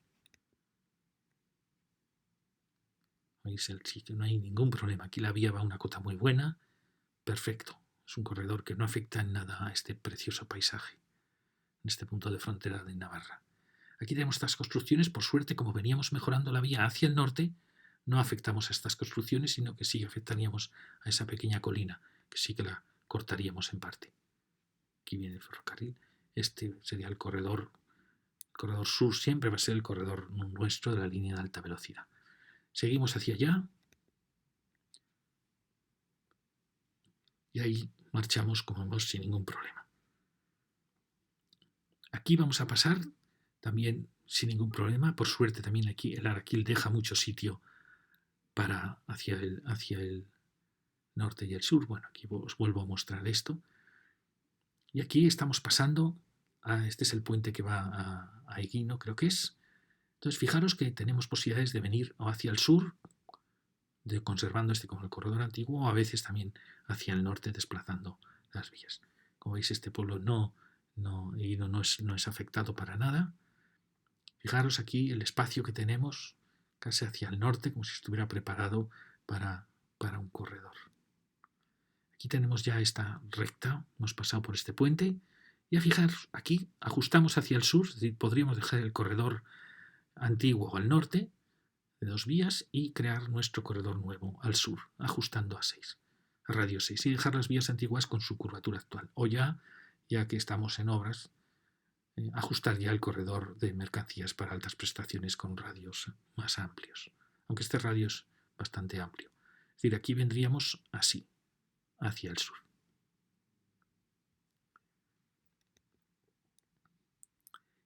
¿Veis el sitio? No hay ningún problema. Aquí la vía va a una cota muy buena. Perfecto. Es un corredor que no afecta en nada a este precioso paisaje, en este punto de frontera de Navarra. Aquí tenemos estas construcciones. Por suerte, como veníamos mejorando la vía hacia el norte, no afectamos a estas construcciones, sino que sí afectaríamos a esa pequeña colina, que sí que la cortaríamos en parte. Aquí viene el ferrocarril. Este sería el corredor corredor sur siempre va a ser el corredor nuestro de la línea de alta velocidad. Seguimos hacia allá y ahí marchamos como vemos sin ningún problema. Aquí vamos a pasar también sin ningún problema. Por suerte también aquí el Araquil deja mucho sitio para hacia el norte y el sur. Bueno, aquí os vuelvo a mostrar esto. Y aquí estamos pasando este es el puente que va a Egino, creo que es. Entonces, fijaros que tenemos posibilidades de venir o hacia el sur, conservando este como el corredor antiguo, o a veces también hacia el norte, desplazando las vías. Como veis, este pueblo Egino no es afectado para nada. Fijaros aquí el espacio que tenemos, casi hacia el norte, como si estuviera preparado para un corredor. Aquí tenemos ya esta recta, hemos pasado por este puente. Y a fijaros, aquí ajustamos hacia el sur, es decir, podríamos dejar el corredor antiguo al norte, de 2 vías, y crear nuestro corredor nuevo al sur, ajustando a radio 6, y dejar las vías antiguas con su curvatura actual. O ya que estamos en obras, ajustar ya el corredor de mercancías para altas prestaciones con radios más amplios, aunque este radio es bastante amplio. Es decir, aquí vendríamos así, hacia el sur.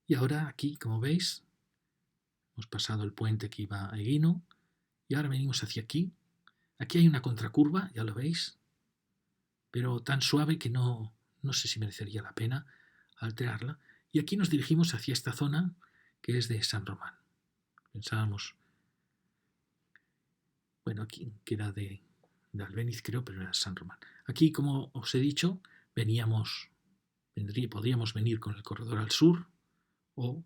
Y ahora aquí, como veis, hemos pasado el puente que iba a Egino y ahora venimos hacia aquí. Aquí hay una contracurva, ya lo veis, pero tan suave que no sé si merecería la pena alterarla. Y aquí nos dirigimos hacia esta zona que es de San Román. Pensábamos, bueno, aquí que era de Albéniz, creo, pero era San Román. Aquí, como os he dicho, podríamos venir con el corredor al sur o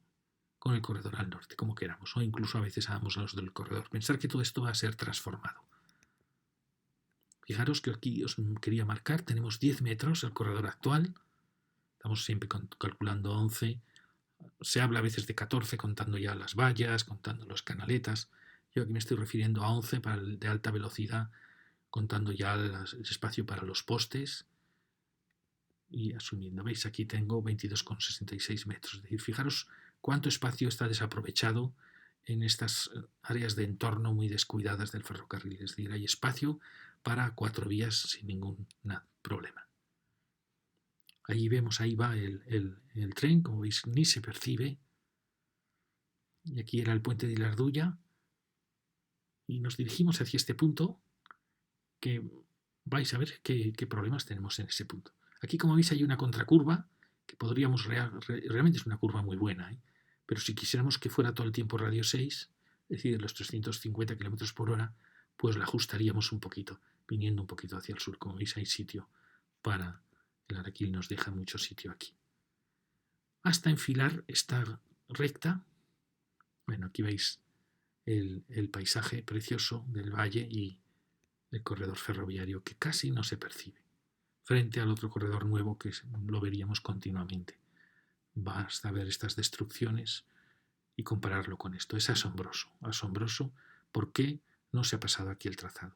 con el corredor al norte, como queramos, o incluso a veces hagamos los del corredor. Pensar que todo esto va a ser transformado. Fijaros que aquí os quería marcar, tenemos 10 metros el corredor actual, estamos siempre calculando 11, se habla a veces de 14 contando ya las vallas, contando las canaletas. Yo aquí me estoy refiriendo a 11 para el de alta velocidad, contando ya el espacio para los postes y asumiendo. ¿Veis? Aquí tengo 22,66 metros. Es decir, fijaros cuánto espacio está desaprovechado en estas áreas de entorno muy descuidadas del ferrocarril. Es decir, hay espacio para 4 vías sin ningún problema. Ahí vemos, ahí va el tren, como veis, ni se percibe. Y aquí era el puente de Ilarduya. Y nos dirigimos hacia este punto, que vais a ver qué problemas tenemos en ese punto. Aquí, como veis, hay una contracurva, que podríamos, realmente es una curva muy buena, ¿eh? Pero si quisiéramos que fuera todo el tiempo radio 6, es decir, los 350 km por hora, pues la ajustaríamos un poquito, viniendo un poquito hacia el sur. Como veis, hay sitio para... El Araquil nos deja mucho sitio aquí. Hasta enfilar esta recta. Bueno, aquí veis el paisaje precioso del valle y el corredor ferroviario que casi no se percibe, frente al otro corredor nuevo que lo veríamos continuamente. Basta ver estas destrucciones y compararlo con esto. Es asombroso, asombroso. ¿Por qué no se ha pasado aquí el trazado?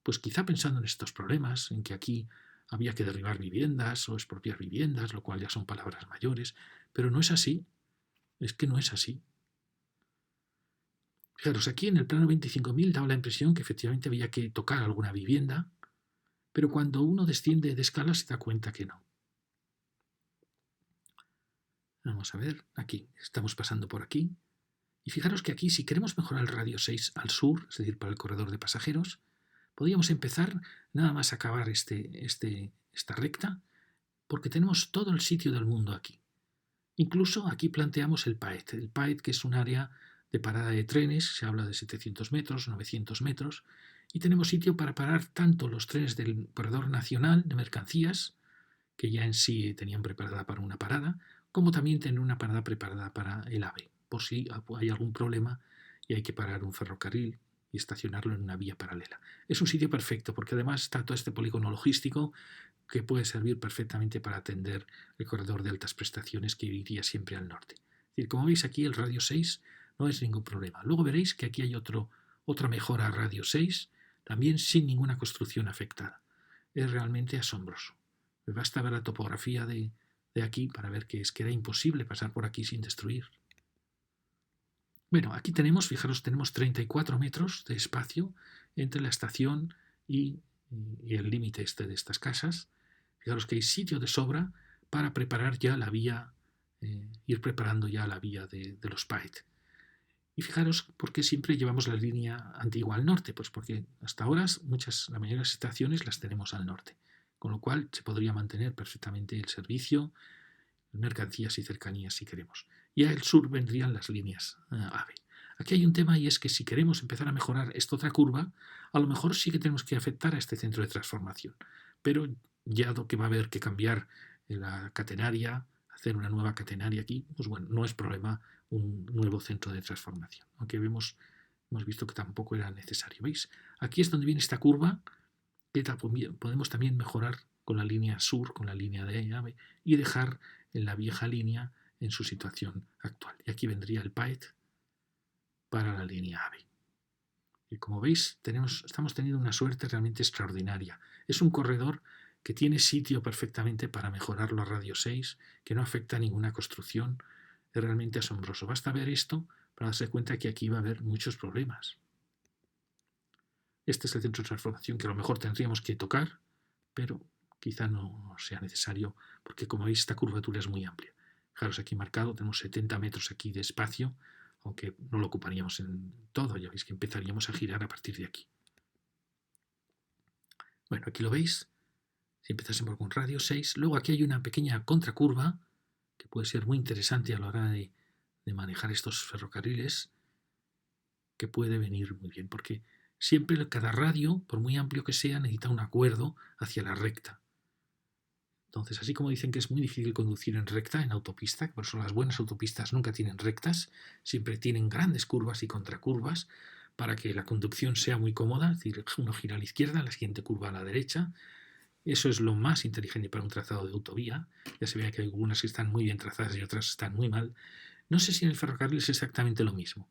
Pues quizá pensando en estos problemas, en que aquí había que derribar viviendas o expropiar viviendas, lo cual ya son palabras mayores, pero no es así. Es que no es así. Fijaros, aquí en el plano 25.000 daba la impresión que efectivamente había que tocar alguna vivienda, pero cuando uno desciende de escala se da cuenta que no. Vamos a ver, aquí, estamos pasando por aquí. Y fijaros que aquí, si queremos mejorar el radio 6 al sur, es decir, para el corredor de pasajeros, podríamos empezar nada más acabar esta recta, porque tenemos todo el sitio del mundo aquí. Incluso aquí planteamos el PAET, que es un área de parada de trenes, se habla de 700 metros, 900 metros, y tenemos sitio para parar tanto los trenes del corredor nacional de mercancías, que ya en sí tenían preparada para una parada, como también tener una parada preparada para el AVE, por si hay algún problema y hay que parar un ferrocarril y estacionarlo en una vía paralela. Es un sitio perfecto porque además está todo este polígono logístico que puede servir perfectamente para atender el corredor de altas prestaciones que iría siempre al norte. Es decir, como veis aquí el radio 6 no es ningún problema. Luego veréis que aquí hay otra mejora a radio 6, también sin ninguna construcción afectada. Es realmente asombroso. Basta ver la topografía de de aquí para ver que es que era imposible pasar por aquí sin destruir. Bueno, aquí tenemos, fijaros, tenemos 34 metros de espacio entre la estación y el límite este de estas casas. Fijaros que hay sitio de sobra para preparar ya la vía, ir preparando ya la vía de los PAET. Y fijaros por qué siempre llevamos la línea antigua al norte, pues porque hasta ahora la mayoría de las estaciones las tenemos al norte, con lo cual se podría mantener perfectamente el servicio, mercancías y cercanías si queremos. Y al sur vendrían las líneas AVE. Aquí hay un tema y es que si queremos empezar a mejorar esta otra curva, a lo mejor sí que tenemos que afectar a este centro de transformación. Pero ya que va a haber que cambiar la catenaria, hacer una nueva catenaria aquí, pues bueno, no es problema un nuevo centro de transformación. Aunque hemos visto que tampoco era necesario. ¿Veis? Aquí es donde viene esta curva que podemos también mejorar con la línea sur, con la línea de AVE y dejar en la vieja línea en su situación actual. Y aquí vendría el PAET para la línea AVE. Y como veis, estamos teniendo una suerte realmente extraordinaria. Es un corredor que tiene sitio perfectamente para mejorarlo a radio 6, que no afecta a ninguna construcción. Es realmente asombroso. Basta ver esto para darse cuenta que aquí va a haber muchos problemas. Este es el centro de transformación que a lo mejor tendríamos que tocar, pero quizá no sea necesario, porque como veis esta curvatura es muy amplia. Fijaros aquí marcado, tenemos 70 metros aquí de espacio, aunque no lo ocuparíamos en todo, ya veis que empezaríamos a girar a partir de aquí. Bueno, aquí lo veis, si empezásemos con radio 6, luego aquí hay una pequeña contracurva, que puede ser muy interesante a la hora de manejar estos ferrocarriles, que puede venir muy bien, porque siempre cada radio, por muy amplio que sea, necesita un acuerdo hacia la recta. Entonces, así como dicen que es muy difícil conducir en recta, en autopista, por eso las buenas autopistas nunca tienen rectas, siempre tienen grandes curvas y contracurvas para que la conducción sea muy cómoda, es decir, uno gira a la izquierda, la siguiente curva a la derecha. Eso es lo más inteligente para un trazado de autovía. Ya se ve que hay algunas que están muy bien trazadas y otras están muy mal. No sé si en el ferrocarril es exactamente lo mismo,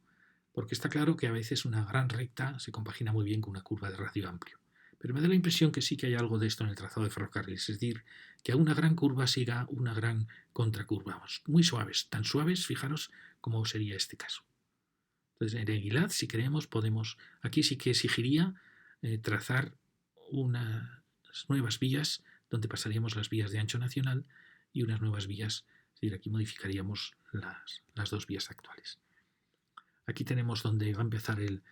porque está claro que a veces una gran recta se compagina muy bien con una curva de radio amplio. Pero me da la impresión que sí que hay algo de esto en el trazado de ferrocarriles, es decir, que a una gran curva siga una gran contracurva. Vamos, muy suaves, tan suaves, fijaros cómo sería este caso. Entonces, en Eguilad, si queremos, podemos, aquí sí que exigiría trazar unas nuevas vías, donde pasaríamos las vías de ancho nacional y unas nuevas vías, es decir, aquí modificaríamos las dos vías actuales. Aquí tenemos donde va a empezar el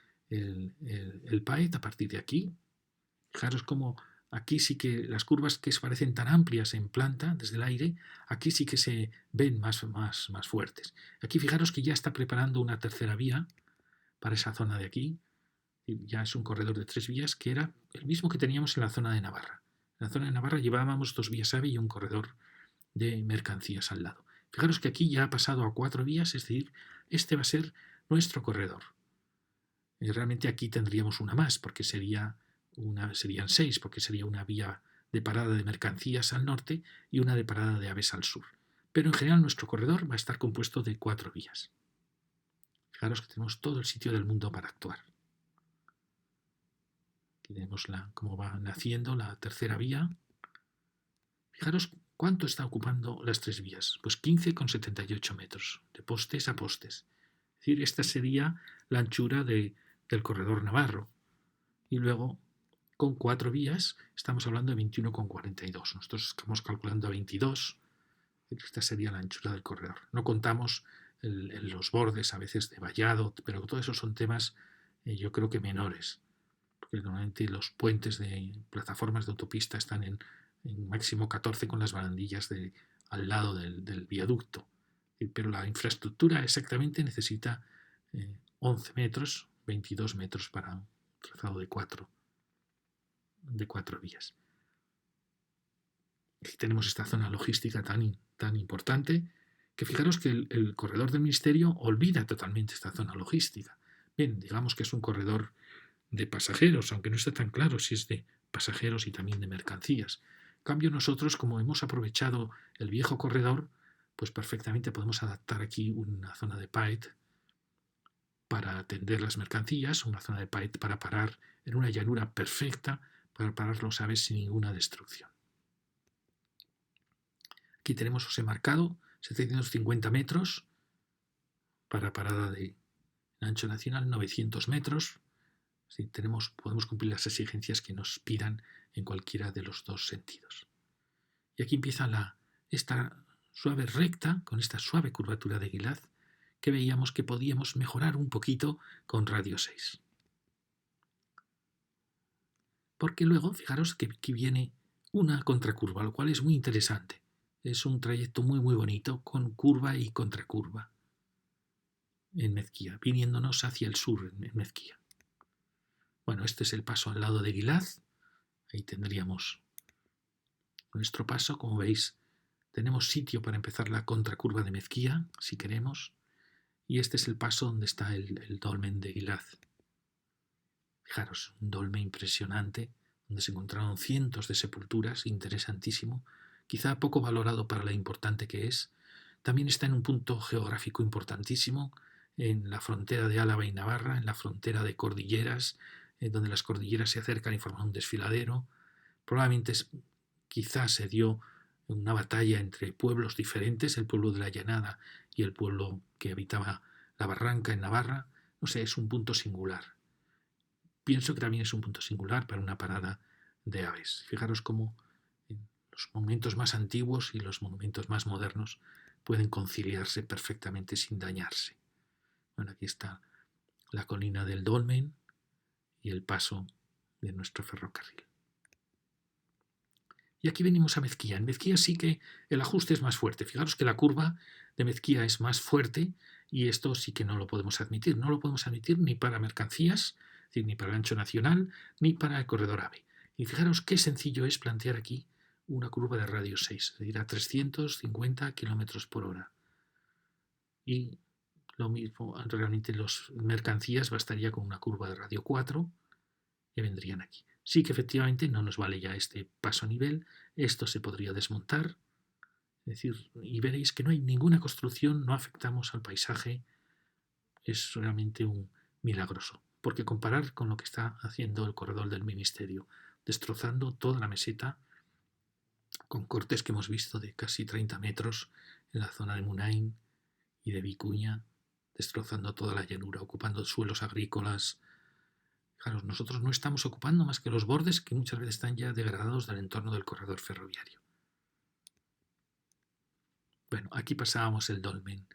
PAET a partir de aquí. Fijaros cómo aquí sí que las curvas que parecen tan amplias en planta desde el aire, aquí sí que se ven más fuertes. Aquí fijaros que ya está preparando una tercera vía para esa zona de aquí. Ya es un corredor de 3 vías que era el mismo que teníamos en la zona de Navarra. En la zona de Navarra llevábamos 2 vías AVE y un corredor de mercancías al lado. Fijaros que aquí ya ha pasado a 4 vías, es decir, este va a ser nuestro corredor. Y realmente aquí tendríamos una más, porque serían 6, porque sería una vía de parada de mercancías al norte y una de parada de aves al sur. Pero en general nuestro corredor va a estar compuesto de 4 vías. Fijaros que tenemos todo el sitio del mundo para actuar. Aquí tenemos cómo va naciendo la tercera vía. Fijaros cuánto está ocupando las 3 vías. Pues 15,78 metros, de postes a postes. Es decir, esta sería la anchura del corredor navarro. Y luego, con 4 vías, estamos hablando de 21,42. Nosotros estamos calculando a 22. Esta sería la anchura del corredor. No contamos los bordes a veces de vallado, pero todo eso son temas yo creo que menores. Porque normalmente los puentes de plataformas de autopista están en máximo 14 con las barandillas al lado del viaducto. Pero la infraestructura exactamente necesita 11 metros, 22 metros para un trazado de 4 vías. Aquí tenemos esta zona logística tan importante que fijaros que el corredor del ministerio olvida totalmente esta zona logística. Bien, digamos que es un corredor de pasajeros, aunque no está tan claro si es de pasajeros y también de mercancías. En cambio, nosotros, como hemos aprovechado el viejo corredor, pues perfectamente podemos adaptar aquí una zona de PAET para atender las mercancías, una zona de PAET para parar en una llanura perfecta para parar los aves sin ninguna destrucción. Aquí tenemos, os he marcado, 750 metros para parada de ancho nacional, 900 metros. Sí, podemos cumplir las exigencias que nos pidan en cualquiera de los dos sentidos. Y aquí empieza esta suave recta, con esta suave curvatura de Gilad, que veíamos que podíamos mejorar un poquito con radio 6. Porque luego, fijaros que aquí viene una contracurva, lo cual es muy interesante. Es un trayecto muy muy bonito, con curva y contracurva en Mezquía, viniéndonos hacia el sur en Mezquía. Bueno, este es el paso al lado de Gilad. Ahí tendríamos nuestro paso. Como veis, tenemos sitio para empezar la contracurva de Mezquía, si queremos. Y este es el paso donde está el dolmen de Gilad. Fijaros, un dolmen impresionante, donde se encontraron cientos de sepulturas, interesantísimo, quizá poco valorado para lo importante que es. También está en un punto geográfico importantísimo, en la frontera de Álava y Navarra, en la frontera de cordilleras, donde las cordilleras se acercan y forman un desfiladero. Probablemente quizás se dio una batalla entre pueblos diferentes, el pueblo de la Llanada y el pueblo que habitaba la Barranca en Navarra. No sé, es un punto singular. Pienso que también es un punto singular para una parada de aves. Fijaros cómo los monumentos más antiguos y los monumentos más modernos pueden conciliarse perfectamente sin dañarse. Bueno, aquí está la colina del Dolmen y el paso de nuestro ferrocarril. Y aquí venimos a Mezquía. En Mezquía sí que el ajuste es más fuerte. Fijaros que la curva de Mezquía es más fuerte y esto sí que no lo podemos admitir. No lo podemos admitir ni para mercancías, es decir, ni para el ancho nacional, ni para el corredor AVE. Y fijaros qué sencillo es plantear aquí una curva de radio 6, es decir, a 350 km por hora. Y lo mismo, realmente las mercancías bastaría con una curva de radio 4 que vendrían aquí. Sí que efectivamente no nos vale ya este paso a nivel, esto se podría desmontar, es decir, y veréis que no hay ninguna construcción, no afectamos al paisaje, es realmente un milagroso, porque comparar con lo que está haciendo el corredor del Ministerio, destrozando toda la meseta, con cortes que hemos visto de casi 30 metros en la zona de Munain y de Vicuña, destrozando toda la llanura, ocupando suelos agrícolas. Claro, nosotros no estamos ocupando más que los bordes que muchas veces están ya degradados del entorno del corredor ferroviario. Bueno, aquí pasábamos el dolmen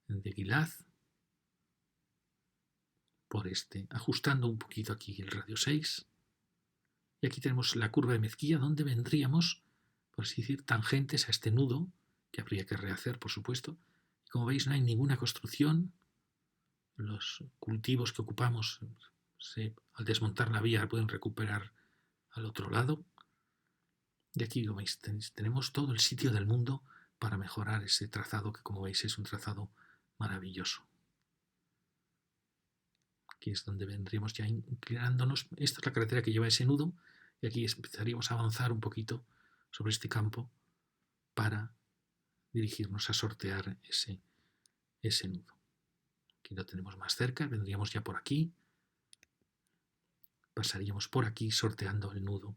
de Gilad por ajustando un poquito aquí el radio 6. Y aquí tenemos la curva de Mezquía, donde vendríamos, por así decir, tangentes a este nudo, que habría que rehacer, por supuesto. Y como veis, no hay ninguna construcción. Los cultivos que ocupamos, al desmontar la vía, pueden recuperar al otro lado. Y aquí, como veis, tenemos todo el sitio del mundo para mejorar ese trazado, que como veis es un trazado maravilloso. Aquí es donde vendríamos ya inclinándonos. Esta es la carretera que lleva ese nudo y aquí empezaríamos a avanzar un poquito sobre este campo para dirigirnos a sortear ese nudo. Aquí lo tenemos más cerca, vendríamos ya por aquí, pasaríamos por aquí sorteando el nudo,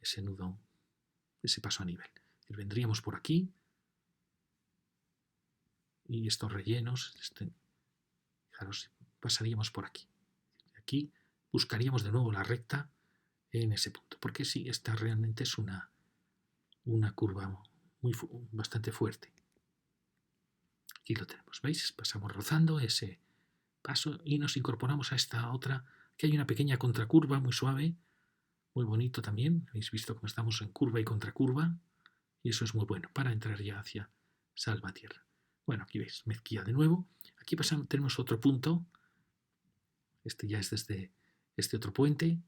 ese paso a nivel. Y vendríamos por aquí y estos rellenos, fijaros, pasaríamos por aquí. Aquí buscaríamos de nuevo la recta en ese punto, porque sí, esta realmente es una curva bastante fuerte. Aquí lo tenemos, ¿veis? Pasamos rozando ese paso y nos incorporamos a esta otra, que hay una pequeña contracurva muy suave, muy bonito también. Habéis visto cómo estamos en curva y contracurva y eso es muy bueno para entrar ya hacia Salvatierra. Bueno, aquí veis, Mezquía de nuevo. Aquí tenemos otro punto. Este ya es desde este otro puente.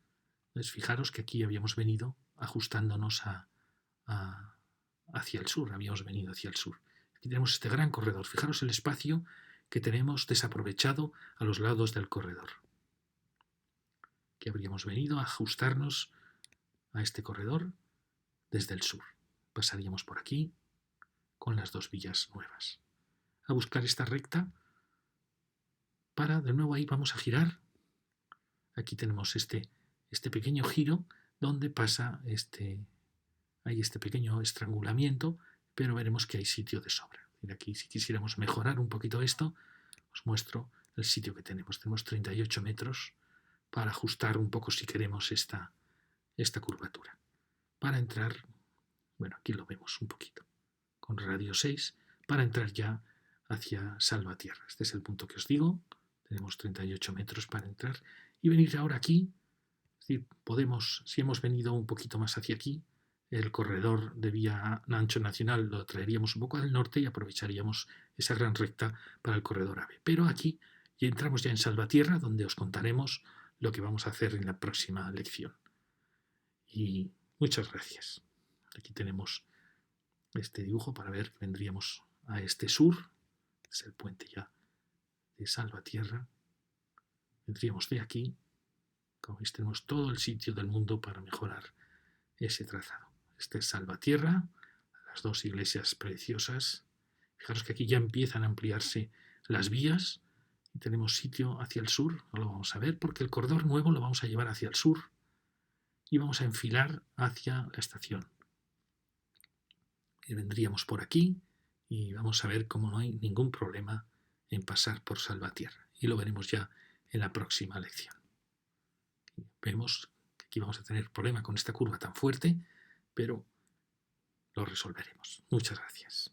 Entonces, fijaros que aquí habíamos venido ajustándonos hacia el sur. Habíamos venido hacia el sur. Aquí tenemos este gran corredor. Fijaros el espacio que tenemos desaprovechado a los lados del corredor. Que habríamos venido a ajustarnos a este corredor desde el sur. Pasaríamos por aquí con las dos vías nuevas. A buscar esta recta para, de nuevo ahí vamos a girar. Aquí tenemos este pequeño giro donde pasa hay este pequeño estrangulamiento pero veremos que hay sitio de sobra. Y aquí, si quisiéramos mejorar un poquito esto, os muestro el sitio que tenemos. Tenemos 38 metros para ajustar un poco si queremos esta curvatura. Para entrar, bueno, aquí lo vemos un poquito, con radio 6, para entrar ya hacia Salvatierra. Este es el punto que os digo. Tenemos 38 metros para entrar y venir ahora aquí. Es decir, podemos, si hemos venido un poquito más hacia aquí, el corredor de vía ancho nacional lo traeríamos un poco al norte y aprovecharíamos esa gran recta para el corredor AVE. Pero aquí ya entramos ya en Salvatierra, donde os contaremos lo que vamos a hacer en la próxima lección. Y muchas gracias. Aquí tenemos este dibujo para ver que vendríamos a este sur. Es el puente ya de Salvatierra. Vendríamos de aquí. Como veis, tenemos todo el sitio del mundo para mejorar ese trazado. Este es Salvatierra, las dos iglesias preciosas. Fijaros que aquí ya empiezan a ampliarse las vías y tenemos sitio hacia el sur. No lo vamos a ver porque el corredor nuevo lo vamos a llevar hacia el sur y vamos a enfilar hacia la estación. Y vendríamos por aquí y vamos a ver cómo no hay ningún problema en pasar por Salvatierra. Y lo veremos ya en la próxima lección. Vemos que aquí vamos a tener problema con esta curva tan fuerte, pero lo resolveremos. Muchas gracias.